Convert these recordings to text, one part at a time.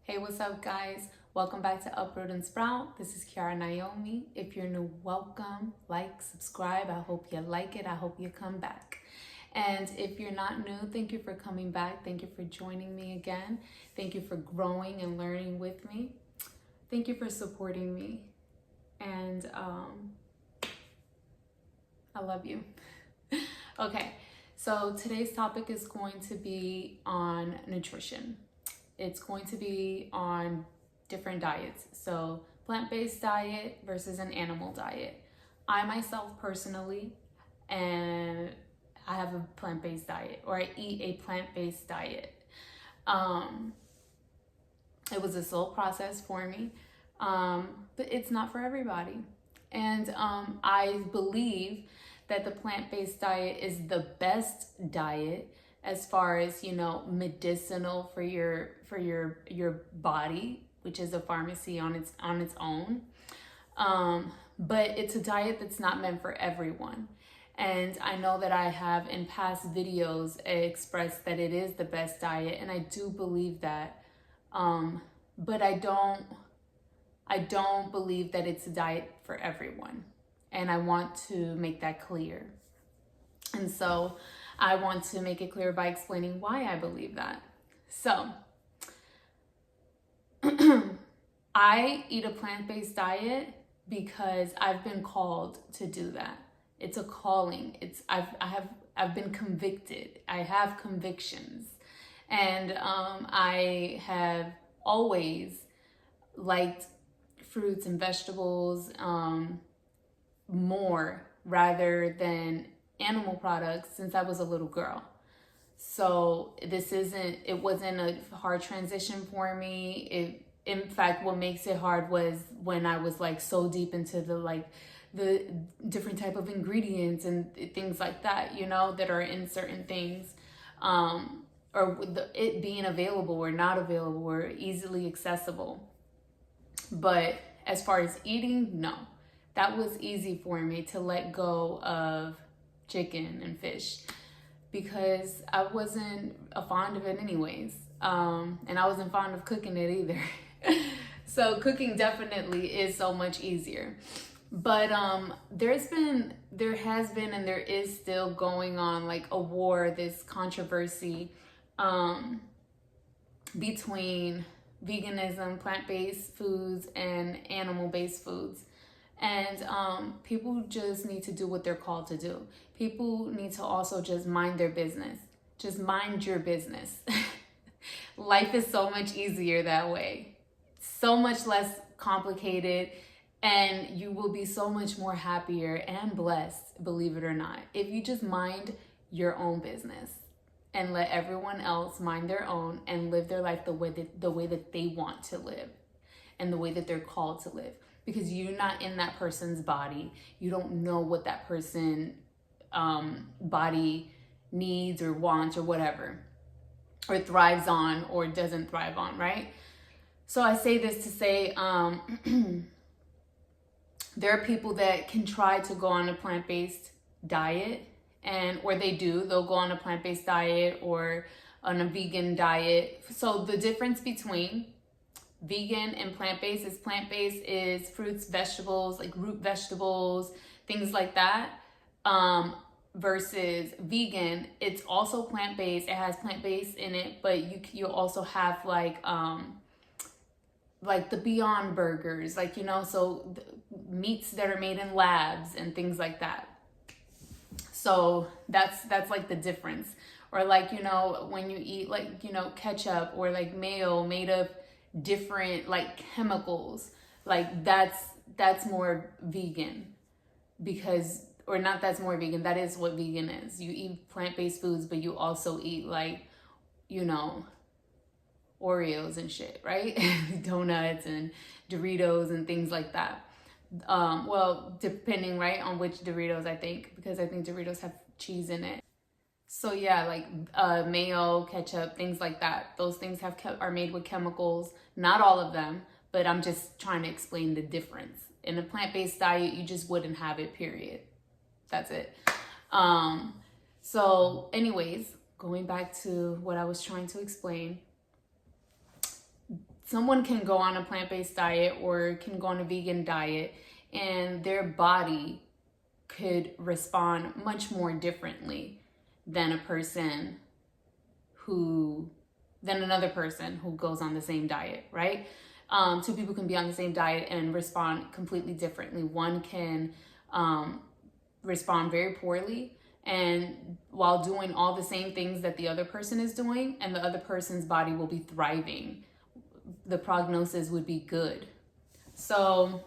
Hey, what's up, guys? Welcome back to Uproot and Sprout. This is Kiara Naomi. If you're new, welcome, like, subscribe. I hope you like it. I hope you come back. And if you're not new, thank you for coming back. Thank you for joining me again. Thank you for growing and learning with me. Thank you for supporting me. And I love you. Okay, so today's topic is going to be on nutrition. It's going to be on different diets. So plant-based diet versus an animal diet. I myself personally, and I have a plant-based diet, or I eat a plant-based diet. It was a slow process for me, but it's not for everybody. And I believe that the plant-based diet is the best diet as far as, medicinal for your body, which is a pharmacy on its own. But it's a diet that's not meant for everyone. And I know that I have in past videos expressed that it is the best diet, and I do believe that. But I don't believe that it's a diet for everyone. And I want to make that clear. And so I want to make it clear by explaining why I believe that. So I eat a plant-based diet because I've been called to do that. It's a calling. I've been convicted. I have convictions. And I have always liked fruits and vegetables more rather than animal products since I was a little girl. So it wasn't a hard transition for me. In fact, what makes it hard was when I was like so deep into the different type of ingredients and things like that, that are in certain things, or it being available or not available or easily accessible. But as far as eating, no, that was easy for me to let go of chicken and fish because I wasn't fond of it anyways. And I wasn't fond of cooking it either. So cooking definitely is so much easier. But there has been, and there is still going on like a war, this controversy between veganism, plant-based foods, and animal-based foods. And people just need to do what they're called to do. People need to also just mind their business. Just mind your business. Life is so much easier that way. So much less complicated. And you will be so much more happier and blessed, believe it or not, if you just mind your own business and let everyone else mind their own and live their life the way that they want to live and the way that they're called to live. Because you're not in that person's body. You don't know what that person body needs or wants or whatever, or thrives on or doesn't thrive on, right? So I say this to say there are people that can try to go on a plant-based diet, or they'll go on a plant-based diet or on a vegan diet. So the difference between vegan and plant-based is fruits, vegetables, like root vegetables, things like that. Versus vegan, it's also plant-based. It has plant-based in it, but you also have like the Beyond Burgers, so meats that are made in labs and things like that. So that's like the difference. Or when you eat ketchup or like mayo made of different like chemicals, like that's more vegan that is what vegan is. You eat plant-based foods, but you also eat Oreos and shit, right? Donuts and Doritos and things like that. Well, depending right on which Doritos, I think, because I think Doritos have cheese in it. So yeah, like mayo, ketchup, things like that. Those things are made with chemicals. Not all of them, but I'm just trying to explain the difference. In a plant-based diet, you just wouldn't have it, period. That's it. So anyways, going back to what I was trying to explain. someone can go on a plant-based diet or can go on a vegan diet, and their body could respond much more differently than another person who goes on the same diet, right? Two people can be on the same diet and respond completely differently. One can respond very poorly and while doing all the same things that the other person is doing, and the other person's body will be thriving. The prognosis would be good. So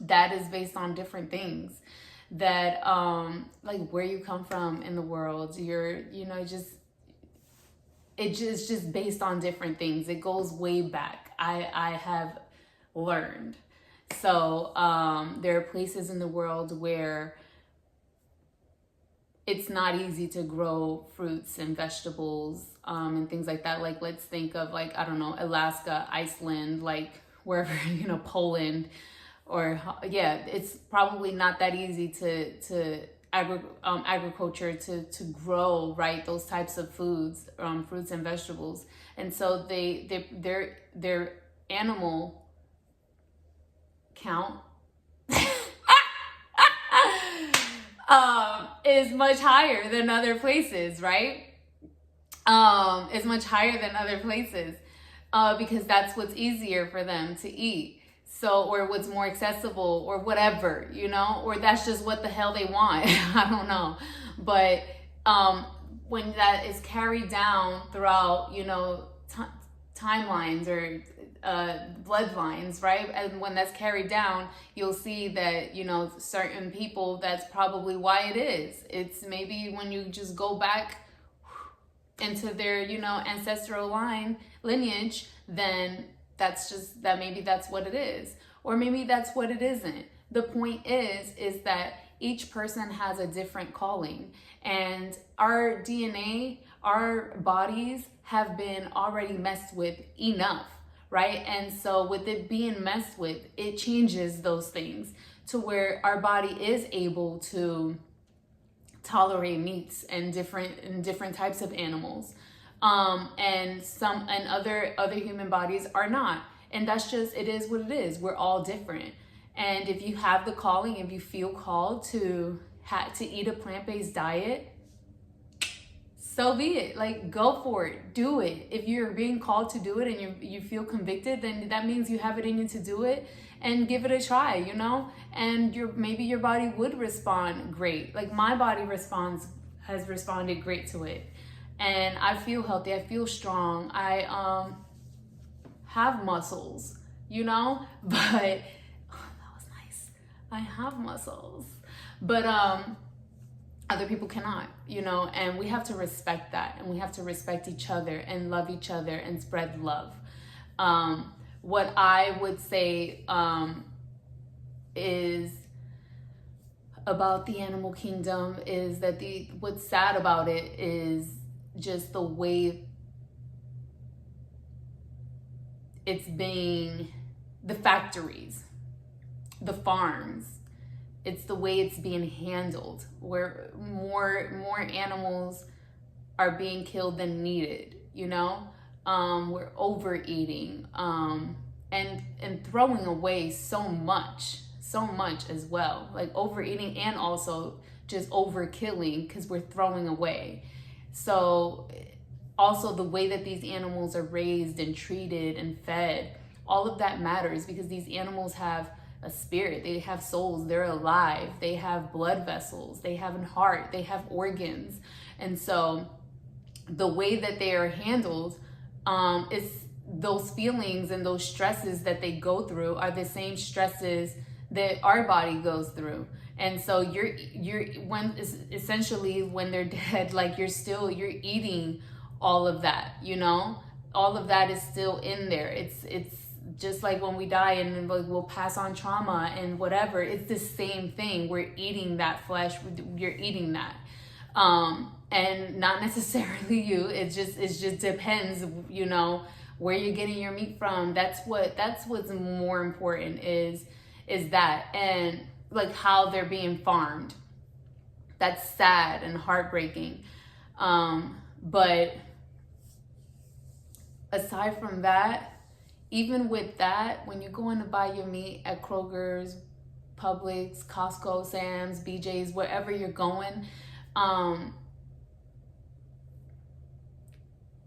that is based on different things that like where you come from in the world, it's just based on different things. It goes way back. I have learned. So there are places in the world where it's not easy to grow fruits and vegetables and things like that. Like, let's think of, like, I don't know, Alaska, Iceland, like wherever, Poland, or it's probably not that easy to agriculture to grow, right, those types of foods, fruits and vegetables. And so their animal count is much higher than other places, right? Is much higher than other places because that's what's easier for them to eat. So, or what's more accessible, or whatever, or that's just what the hell they want. I don't know. But when that is carried down throughout, timelines or bloodlines, right? And when that's carried down, you'll see that, certain people, that's probably why it is. It's maybe when you just go back into their, ancestral lineage, then maybe that's what it is. Or maybe that's what it isn't. The point is that each person has a different calling, and our DNA, our bodies have been already messed with enough, right? And so with it being messed with, it changes those things to where our body is able to tolerate meats and different types of animals. And other human bodies are not. And that's just, it is what it is. We're all different. And if you have the calling, if you feel called to eat a plant-based diet, so be it. Like, go for it, do it. If you're being called to do it and you feel convicted, then that means you have it in you to do it, and give it a try, and maybe your body would respond great. Like, my body has responded great to it, and I feel healthy, I feel strong, I have muscles, but that was nice. I have muscles, but other people cannot, and we have to respect that, and we have to respect each other and love each other and spread love. What I would say is about the animal kingdom is that what's sad about it is just the way it's being, the factories, the farms, it's the way it's being handled, where more animals are being killed than needed, we're overeating, and throwing away so much as well, like overeating and also just overkilling because we're throwing away. So also the way that these animals are raised and treated and fed, all of that matters, because these animals have a spirit, they have souls, they're alive, they have blood vessels, they have a heart, they have organs. And so the way that they are handled, is those feelings and those stresses that they go through are the same stresses that our body goes through. And so essentially when they're dead, like you're eating all of that, all of that is still in there. It's just like when we die and we'll pass on trauma and whatever, it's the same thing. We're eating that flesh, you're eating that. And not necessarily you, it just depends, where you're getting your meat from. That's what's more important is that, and like how they're being farmed. That's sad and heartbreaking. But aside from that, even with that, when you're going to buy your meat at Kroger's, Publix, Costco, Sam's, BJ's, wherever you're going,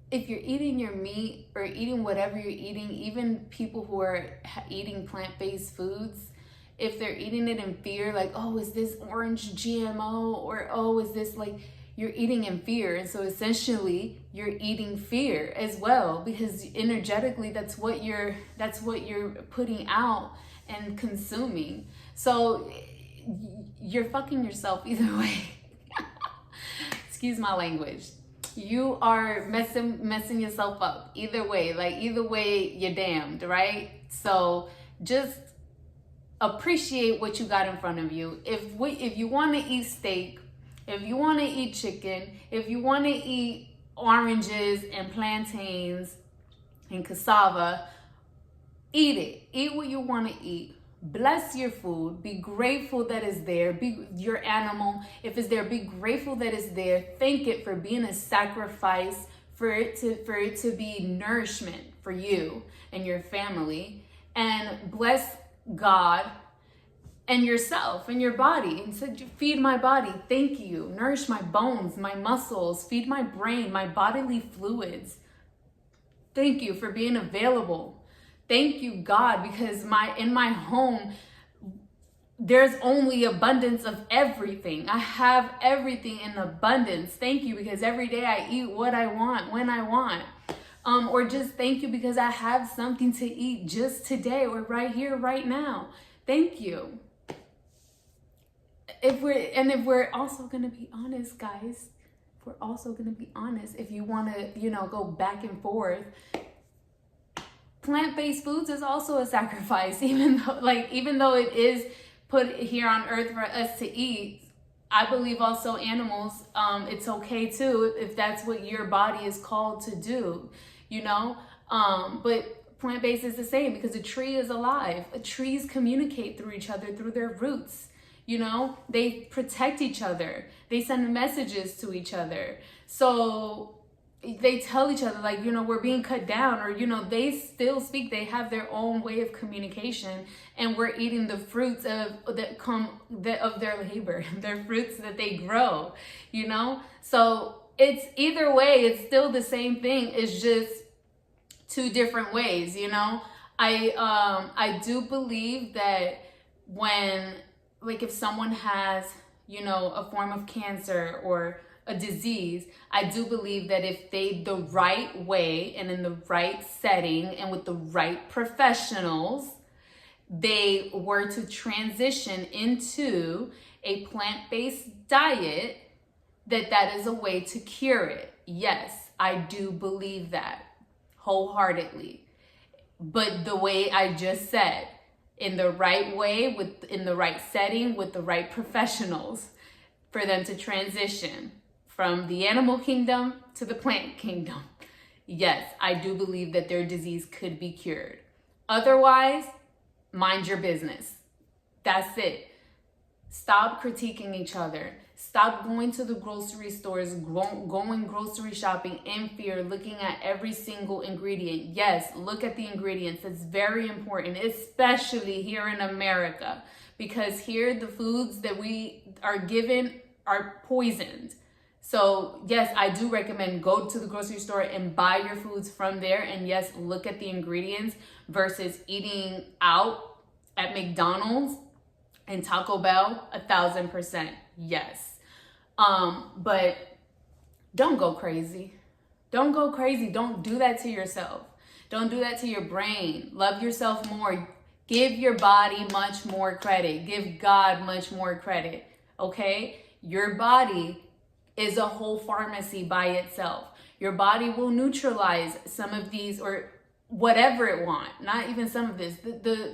if you're eating your meat or eating whatever you're eating, even people who are eating plant-based foods, if they're eating it in fear, like, oh, is this orange GMO? Or, oh, is this like, you're eating in fear. And so essentially you're eating fear as well, because energetically that's what you're putting out and consuming. So you're fucking yourself either way. Excuse my language. You are messing yourself up either way. Like, either way, you're damned, right? So just appreciate what you got in front of you. If you want to eat steak, if you want to eat chicken, if you want to eat oranges and plantains and cassava, eat it. Eat what you want to eat. Bless your food. Be grateful that it's there. Be your animal. If it's there, be grateful that it's there. Thank it for being a sacrifice, for it to be nourishment for you and your family. And bless God and yourself and your body, and said, feed my body, thank you. Nourish my bones, my muscles, feed my brain, my bodily fluids. Thank you for being available. Thank you, God, because in my home, there's only abundance of everything. I have everything in abundance. Thank you, because every day I eat what I want, when I want. Or just thank you because I have something to eat just today, or right here, right now. Thank you. If we're also going to be honest, guys, we're also going to be honest. If you want to, go back and forth, plant-based foods is also a sacrifice, even though it is put here on earth for us to eat. I believe also animals, it's okay too, if that's what your body is called to do, but plant-based is the same, because a tree is alive. Trees communicate through each other, through their roots. They protect each other. They send messages to each other. So they tell each other, like, we're being cut down, or, they still speak. They have their own way of communication, and we're eating the fruits of their labor, their fruits that they grow, So it's either way, it's still the same thing. It's just two different ways, I do believe that when, like, if someone has, a form of cancer or a disease, I do believe that if the right way and in the right setting and with the right professionals, they were to transition into a plant-based diet, that is a way to cure it. Yes, I do believe that wholeheartedly. But the way I just said, in the right way, in the right setting, with the right professionals, for them to transition from the animal kingdom to the plant kingdom. Yes, I do believe that their disease could be cured. Otherwise, mind your business. That's it. Stop critiquing each other. Stop going to the grocery stores, going grocery shopping in fear, looking at every single ingredient. Yes, look at the ingredients. It's very important, especially here in America, because here the foods that we are given are poisoned. So yes, I do recommend go to the grocery store and buy your foods from there. And yes, look at the ingredients versus eating out at McDonald's and Taco Bell. 1,000%. Yes. But don't go crazy. Don't go crazy. Don't do that to yourself. Don't do that to your brain. Love yourself more. Give your body much more credit. Give God much more credit. Okay? Your body is a whole pharmacy by itself. Your body will neutralize some of these, or whatever it wants. Not even some of this.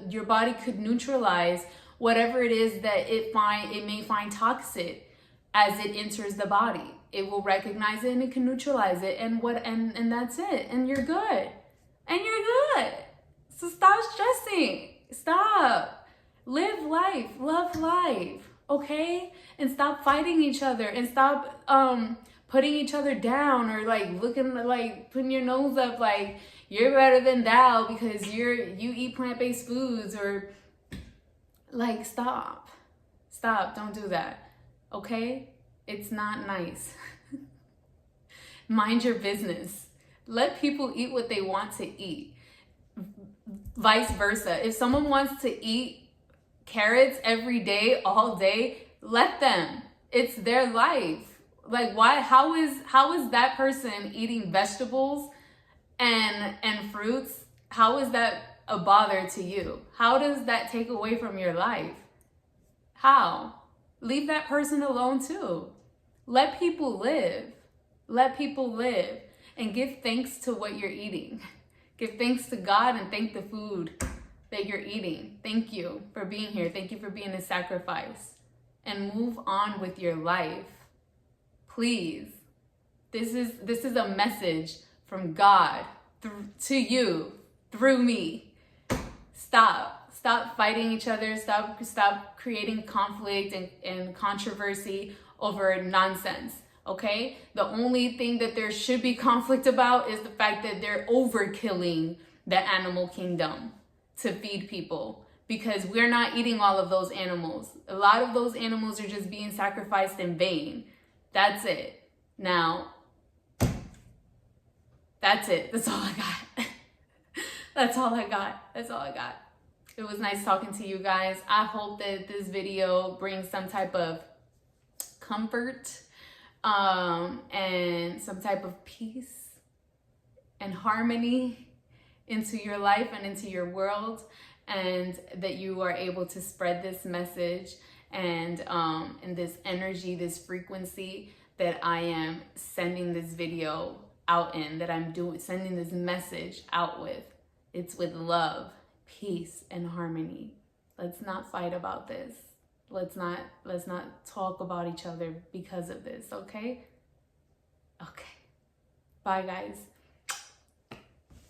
Your body could neutralize whatever it is that it may find toxic as it enters the body. It will recognize it and it can neutralize it, and that's it. And you're good. And you're good. So stop stressing. Stop. Live life. Love life. Okay? And stop fighting each other, and stop putting each other down, or like looking like putting your nose up, like, you're better than thou because you eat plant-based foods, or like, stop, don't do that, okay? It's not nice. Mind your business. Let people eat what they want to eat. Vice versa. If someone wants to eat carrots every day, all day, let them. It's their life. Like, why? How is that person eating vegetables and fruits? How is that a bother to you? How does that take away from your life? How? Leave that person alone too. Let people live. Let people live, and give thanks to what you're eating. Give thanks to God and thank the food that you're eating. Thank you for being here. Thank you for being a sacrifice. And move on with your life. Please. This is a message from God to you through me. Stop fighting each other. Stop creating conflict and controversy over nonsense. Okay? The only thing that there should be conflict about is the fact that they're overkilling the animal kingdom to feed people, because we're not eating all of those animals. A lot of those animals are just being sacrificed in vain. That's it. Now, that's it. That's all I got. That's all I got. It was nice talking to you guys. I hope that this video brings some type of comfort, and some type of peace and harmony into your life and into your world, and that you are able to spread this message and this energy, this frequency that I am sending this video out in, that I'm sending this message out with. It's with love, peace, and harmony. Let's not fight about this. Let's not talk about each other because of this, okay? Okay. Bye, guys.